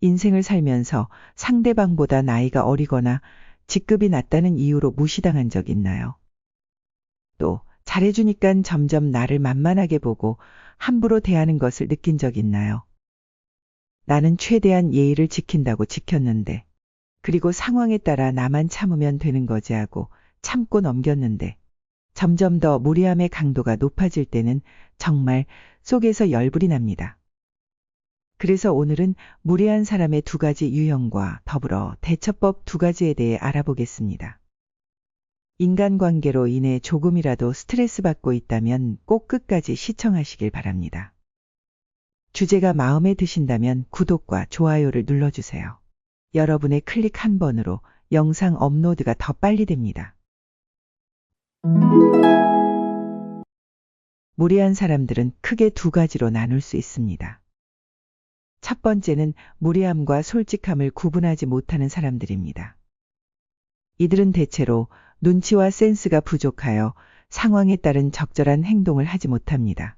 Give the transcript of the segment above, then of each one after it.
인생을 살면서 상대방보다 나이가 어리거나 직급이 낮다는 이유로 무시당한 적 있나요? 또 잘해주니깐 점점 나를 만만하게 보고 함부로 대하는 것을 느낀 적 있나요? 나는 최대한 예의를 지킨다고 지켰는데, 그리고 상황에 따라 나만 참으면 되는 거지 하고 참고 넘겼는데, 점점 더 무례함의 강도가 높아질 때는 정말 속에서 열불이 납니다. 그래서 오늘은 무례한 사람의 두 가지 유형과 더불어 대처법 두 가지에 대해 알아보겠습니다. 인간관계로 인해 조금이라도 스트레스 받고 있다면 꼭 끝까지 시청하시길 바랍니다. 주제가 마음에 드신다면 구독과 좋아요를 눌러주세요. 여러분의 클릭 한 번으로 영상 업로드가 더 빨리 됩니다. 무례한 사람들은 크게 두 가지로 나눌 수 있습니다. 첫 번째는 무례함과 솔직함을 구분하지 못하는 사람들입니다. 이들은 대체로 눈치와 센스가 부족하여 상황에 따른 적절한 행동을 하지 못합니다.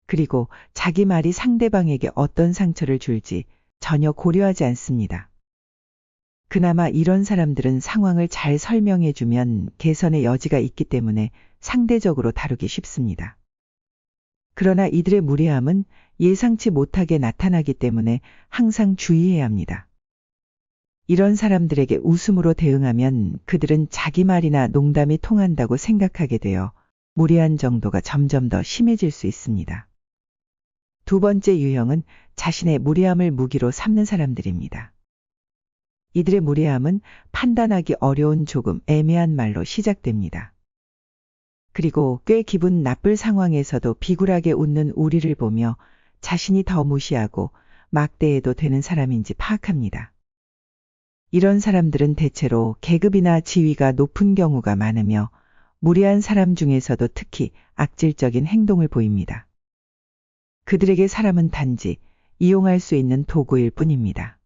그리고 자기 말이 상대방에게 어떤 상처를 줄지 전혀 고려하지 않습니다. 그나마 이런 사람들은 상황을 잘 설명해주면 개선의 여지가 있기 때문에 상대적으로 다루기 쉽습니다. 그러나 이들의 무례함은 예상치 못하게 나타나기 때문에 항상 주의해야 합니다. 이런 사람들에게 웃음으로 대응하면 그들은 자기 말이나 농담이 통한다고 생각하게 되어 무례한 정도가 점점 더 심해질 수 있습니다. 두 번째 유형은 자신의 무례함을 무기로 삼는 사람들입니다. 이들의 무례함은 판단하기 어려운 조금 애매한 말로 시작됩니다. 그리고 꽤 기분 나쁠 상황에서도 비굴하게 웃는 우리를 보며 자신이 더 무시하고 막대해도 되는 사람인지 파악합니다. 이런 사람들은 대체로 계급이나 지위가 높은 경우가 많으며 무례한 사람 중에서도 특히 악질적인 행동을 보입니다. 그들에게 사람은 단지 이용할 수 있는 도구일 뿐입니다.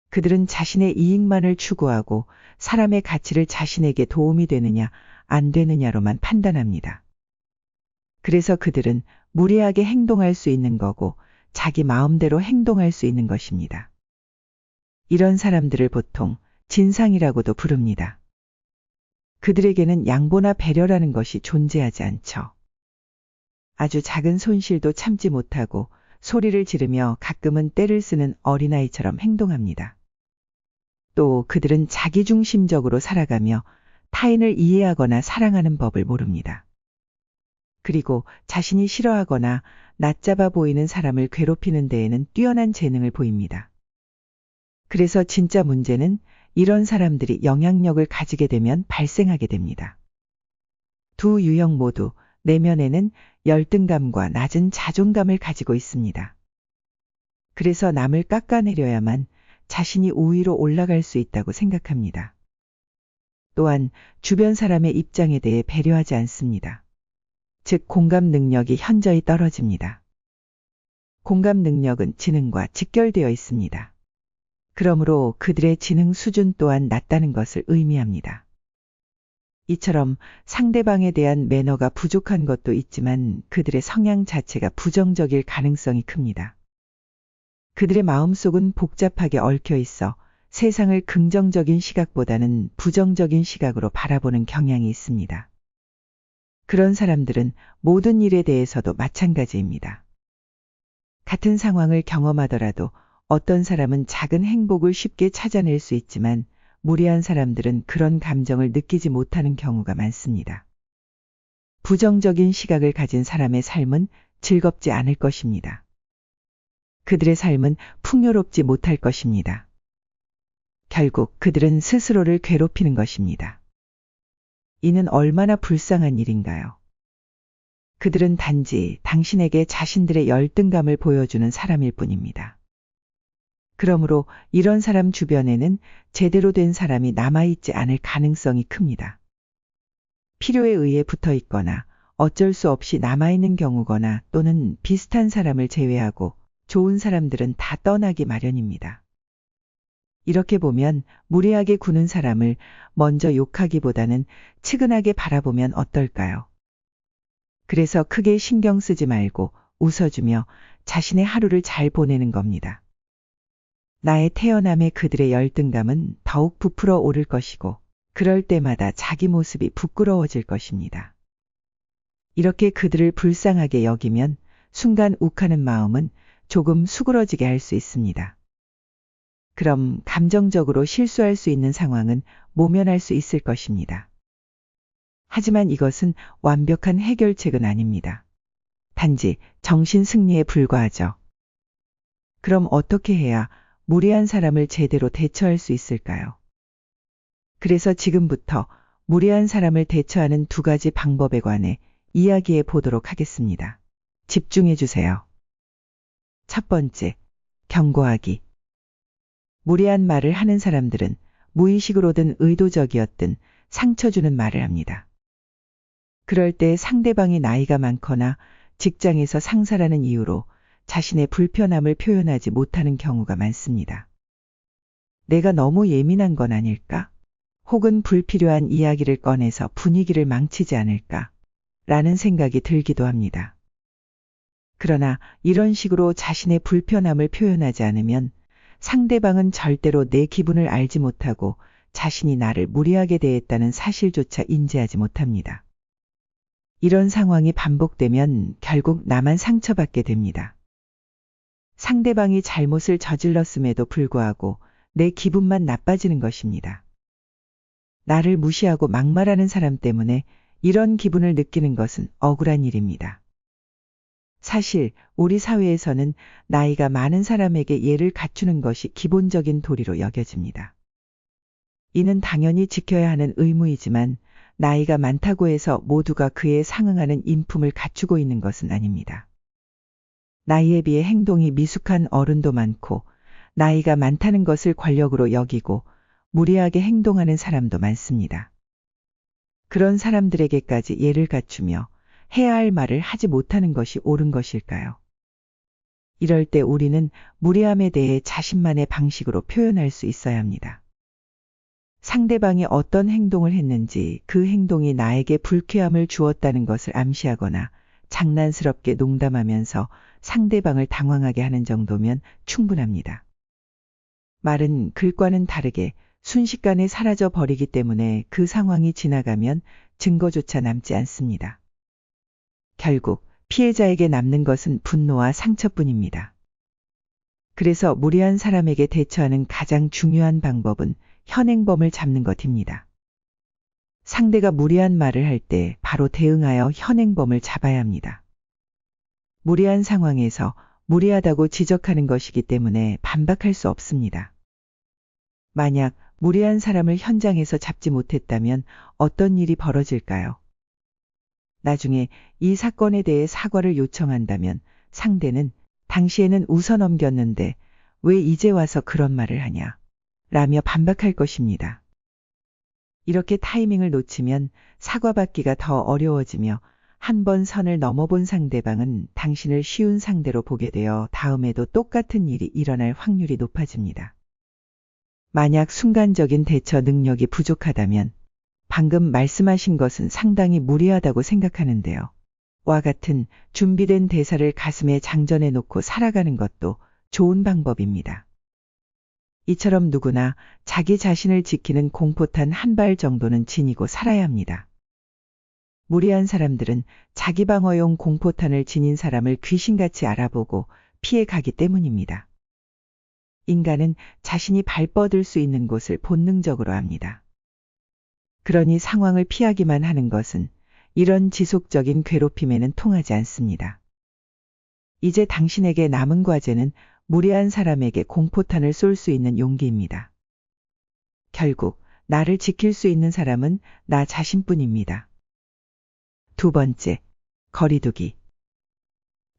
그들은 자신의 이익만을 추구하고 사람의 가치를 자신에게 도움이 되느냐 안 되느냐로만 판단합니다. 그래서 그들은 무례하게 행동할 수 있는 거고 자기 마음대로 행동할 수 있는 것입니다. 이런 사람들을 보통 진상이라고도 부릅니다. 그들에게는 양보나 배려라는 것이 존재하지 않죠. 아주 작은 손실도 참지 못하고 소리를 지르며 가끔은 떼를 쓰는 어린아이처럼 행동합니다. 또 그들은 자기중심적으로 살아가며 타인을 이해하거나 사랑하는 법을 모릅니다. 그리고 자신이 싫어하거나 낮잡아 보이는 사람을 괴롭히는 데에는 뛰어난 재능을 보입니다. 그래서 진짜 문제는 이런 사람들이 영향력을 가지게 되면 발생하게 됩니다. 두 유형 모두 내면에는 열등감과 낮은 자존감을 가지고 있습니다. 그래서 남을 깎아내려야만 자신이 우위로 올라갈 수 있다고 생각합니다. 또한 주변 사람의 입장에 대해 배려하지 않습니다. 즉 공감 능력이 현저히 떨어집니다. 공감 능력은 지능과 직결되어 있습니다. 그러므로 그들의 지능 수준 또한 낮다는 것을 의미합니다. 이처럼 상대방에 대한 매너가 부족한 것도 있지만 그들의 성향 자체가 부정적일 가능성이 큽니다. 그들의 마음속은 복잡하게 얽혀 있어 세상을 긍정적인 시각보다는 부정적인 시각으로 바라보는 경향이 있습니다. 그런 사람들은 모든 일에 대해서도 마찬가지입니다. 같은 상황을 경험하더라도 어떤 사람은 작은 행복을 쉽게 찾아낼 수 있지만 무례한 사람들은 그런 감정을 느끼지 못하는 경우가 많습니다. 부정적인 시각을 가진 사람의 삶은 즐겁지 않을 것입니다. 그들의 삶은 풍요롭지 못할 것입니다. 결국 그들은 스스로를 괴롭히는 것입니다. 이는 얼마나 불쌍한 일인가요? 그들은 단지 당신에게 자신들의 열등감을 보여주는 사람일 뿐입니다. 그러므로 이런 사람 주변에는 제대로 된 사람이 남아있지 않을 가능성이 큽니다. 필요에 의해 붙어 있거나 어쩔 수 없이 남아있는 경우거나 또는 비슷한 사람을 제외하고 좋은 사람들은 다 떠나기 마련입니다. 이렇게 보면 무례하게 구는 사람을 먼저 욕하기보다는 측은하게 바라보면 어떨까요? 그래서 크게 신경 쓰지 말고 웃어주며 자신의 하루를 잘 보내는 겁니다. 나의 태어남에 그들의 열등감은 더욱 부풀어 오를 것이고 그럴 때마다 자기 모습이 부끄러워질 것입니다. 이렇게 그들을 불쌍하게 여기면 순간 욱하는 마음은 조금 수그러지게 할 수 있습니다. 그럼 감정적으로 실수할 수 있는 상황은 모면할 수 있을 것입니다. 하지만 이것은 완벽한 해결책은 아닙니다. 단지 정신 승리에 불과하죠. 그럼 어떻게 해야 무례한 사람을 제대로 대처할 수 있을까요? 그래서 지금부터 무례한 사람을 대처하는 2가지 방법에 관해 이야기해 보도록 하겠습니다. 집중해 주세요. 첫 번째, 경고하기. 무례한 말을 하는 사람들은 무의식으로든 의도적이었든 상처 주는 말을 합니다. 그럴 때 상대방이 나이가 많거나 직장에서 상사라는 이유로 자신의 불편함을 표현하지 못하는 경우가 많습니다. 내가 너무 예민한 건 아닐까? 혹은 불필요한 이야기를 꺼내서 분위기를 망치지 않을까? 라는 생각이 들기도 합니다. 그러나 이런 식으로 자신의 불편함을 표현하지 않으면 상대방은 절대로 내 기분을 알지 못하고 자신이 나를 무례하게 대했다는 사실조차 인지하지 못합니다. 이런 상황이 반복되면 결국 나만 상처받게 됩니다. 상대방이 잘못을 저질렀음에도 불구하고 내 기분만 나빠지는 것입니다. 나를 무시하고 막말하는 사람 때문에 이런 기분을 느끼는 것은 억울한 일입니다. 사실 우리 사회에서는 나이가 많은 사람에게 예를 갖추는 것이 기본적인 도리로 여겨집니다. 이는 당연히 지켜야 하는 의무이지만 나이가 많다고 해서 모두가 그에 상응하는 인품을 갖추고 있는 것은 아닙니다. 나이에 비해 행동이 미숙한 어른도 많고 나이가 많다는 것을 권력으로 여기고 무리하게 행동하는 사람도 많습니다. 그런 사람들에게까지 예를 갖추며 해야 할 말을 하지 못하는 것이 옳은 것일까요? 이럴 때 우리는 무례함에 대해 자신만의 방식으로 표현할 수 있어야 합니다. 상대방이 어떤 행동을 했는지 그 행동이 나에게 불쾌함을 주었다는 것을 암시하거나 장난스럽게 농담하면서 상대방을 당황하게 하는 정도면 충분합니다. 말은 글과는 다르게 순식간에 사라져 버리기 때문에 그 상황이 지나가면 증거조차 남지 않습니다. 결국 피해자에게 남는 것은 분노와 상처뿐입니다. 그래서 무례한 사람에게 대처하는 가장 중요한 방법은 현행범을 잡는 것입니다. 상대가 무례한 말을 할 때 바로 대응하여 현행범을 잡아야 합니다. 무례한 상황에서 무례하다고 지적하는 것이기 때문에 반박할 수 없습니다. 만약 무례한 사람을 현장에서 잡지 못했다면 어떤 일이 벌어질까요? 나중에 이 사건에 대해 사과를 요청한다면 상대는 당시에는 웃어 넘겼는데 왜 이제 와서 그런 말을 하냐? 라며 반박할 것입니다. 이렇게 타이밍을 놓치면 사과받기가 더 어려워지며 한 번 선을 넘어본 상대방은 당신을 쉬운 상대로 보게 되어 다음에도 똑같은 일이 일어날 확률이 높아집니다. 만약 순간적인 대처 능력이 부족하다면 방금 말씀하신 것은 상당히 무리하다고 생각하는데요. 와 같은 준비된 대사를 가슴에 장전해 놓고 살아가는 것도 좋은 방법입니다. 이처럼 누구나 자기 자신을 지키는 공포탄 한 발 정도는 지니고 살아야 합니다. 무례한 사람들은 자기 방어용 공포탄을 지닌 사람을 귀신같이 알아보고 피해 가기 때문입니다. 인간은 자신이 발뻗을 수 있는 곳을 본능적으로 압니다. 그러니 상황을 피하기만 하는 것은 이런 지속적인 괴롭힘에는 통하지 않습니다. 이제 당신에게 남은 과제는 무례한 사람에게 공포탄을 쏠 수 있는 용기입니다. 결국 나를 지킬 수 있는 사람은 나 자신뿐입니다. 2번째, 거리두기.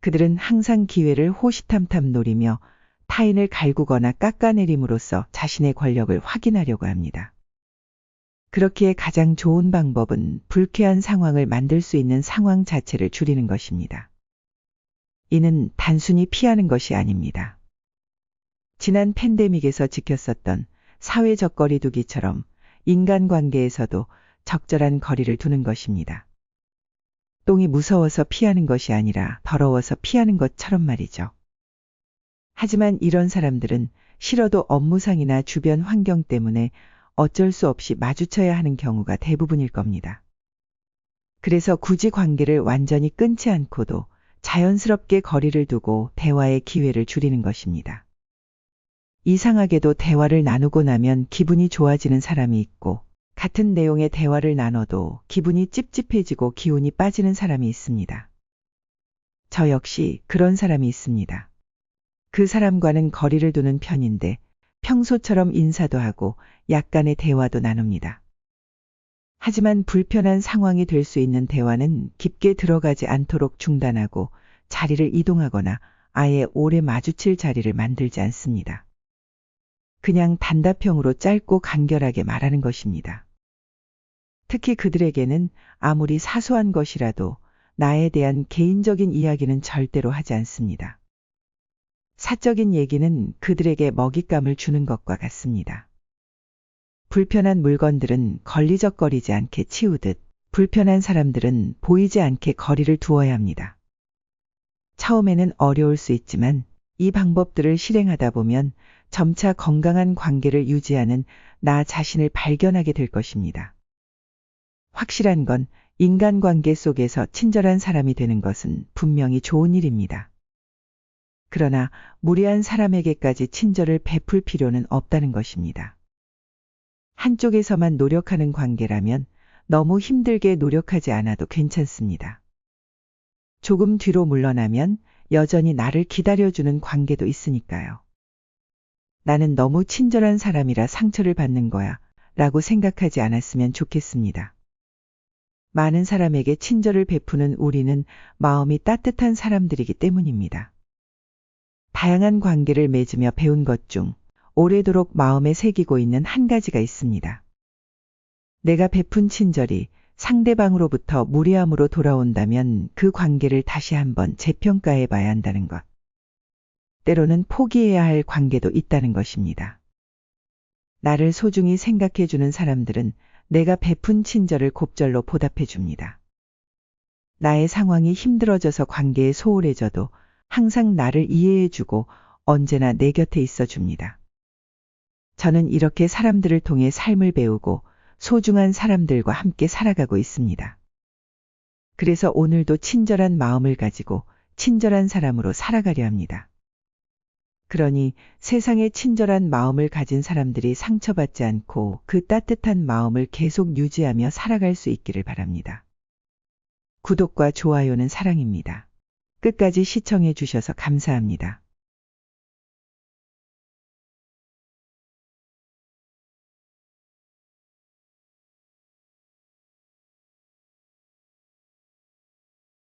그들은 항상 기회를 호시탐탐 노리며 타인을 갈구거나 깎아내림으로써 자신의 권력을 확인하려고 합니다. 그렇기에 가장 좋은 방법은 불쾌한 상황을 만들 수 있는 상황 자체를 줄이는 것입니다. 이는 단순히 피하는 것이 아닙니다. 지난 팬데믹에서 지켰었던 사회적 거리두기처럼 인간관계에서도 적절한 거리를 두는 것입니다. 똥이 무서워서 피하는 것이 아니라 더러워서 피하는 것처럼 말이죠. 하지만 이런 사람들은 싫어도 업무상이나 주변 환경 때문에 어쩔 수 없이 마주쳐야 하는 경우가 대부분일 겁니다. 그래서 굳이 관계를 완전히 끊지 않고도 자연스럽게 거리를 두고 대화의 기회를 줄이는 것입니다. 이상하게도 대화를 나누고 나면 기분이 좋아지는 사람이 있고, 같은 내용의 대화를 나눠도 기분이 찝찝해지고 기운이 빠지는 사람이 있습니다. 저 역시 그런 사람이 있습니다. 그 사람과는 거리를 두는 편인데 평소처럼 인사도 하고 약간의 대화도 나눕니다. 하지만 불편한 상황이 될 수 있는 대화는 깊게 들어가지 않도록 중단하고 자리를 이동하거나 아예 오래 마주칠 자리를 만들지 않습니다. 그냥 단답형으로 짧고 간결하게 말하는 것입니다. 특히 그들에게는 아무리 사소한 것이라도 나에 대한 개인적인 이야기는 절대로 하지 않습니다. 사적인 얘기는 그들에게 먹잇감을 주는 것과 같습니다. 불편한 물건들은 걸리적거리지 않게 치우듯 불편한 사람들은 보이지 않게 거리를 두어야 합니다. 처음에는 어려울 수 있지만 이 방법들을 실행하다 보면 점차 건강한 관계를 유지하는 나 자신을 발견하게 될 것입니다. 확실한 건 인간관계 속에서 친절한 사람이 되는 것은 분명히 좋은 일입니다. 그러나 무례한 사람에게까지 친절을 베풀 필요는 없다는 것입니다. 한쪽에서만 노력하는 관계라면 너무 힘들게 노력하지 않아도 괜찮습니다. 조금 뒤로 물러나면 여전히 나를 기다려주는 관계도 있으니까요. 나는 너무 친절한 사람이라 상처를 받는 거야 라고 생각하지 않았으면 좋겠습니다. 많은 사람에게 친절을 베푸는 우리는 마음이 따뜻한 사람들이기 때문입니다. 다양한 관계를 맺으며 배운 것 중 오래도록 마음에 새기고 있는 한 가지가 있습니다. 내가 베푼 친절이 상대방으로부터 무례함으로 돌아온다면 그 관계를 다시 한번 재평가해 봐야 한다는 것. 때로는 포기해야 할 관계도 있다는 것입니다. 나를 소중히 생각해 주는 사람들은 내가 베푼 친절을 곱절로 보답해 줍니다. 나의 상황이 힘들어져서 관계에 소홀해져도 항상 나를 이해해 주고 언제나 내 곁에 있어 줍니다. 저는 이렇게 사람들을 통해 삶을 배우고 소중한 사람들과 함께 살아가고 있습니다. 그래서 오늘도 친절한 마음을 가지고 친절한 사람으로 살아가려 합니다. 그러니 세상에 친절한 마음을 가진 사람들이 상처받지 않고 그 따뜻한 마음을 계속 유지하며 살아갈 수 있기를 바랍니다. 구독과 좋아요는 사랑입니다. 끝까지 시청해 주셔서 감사합니다.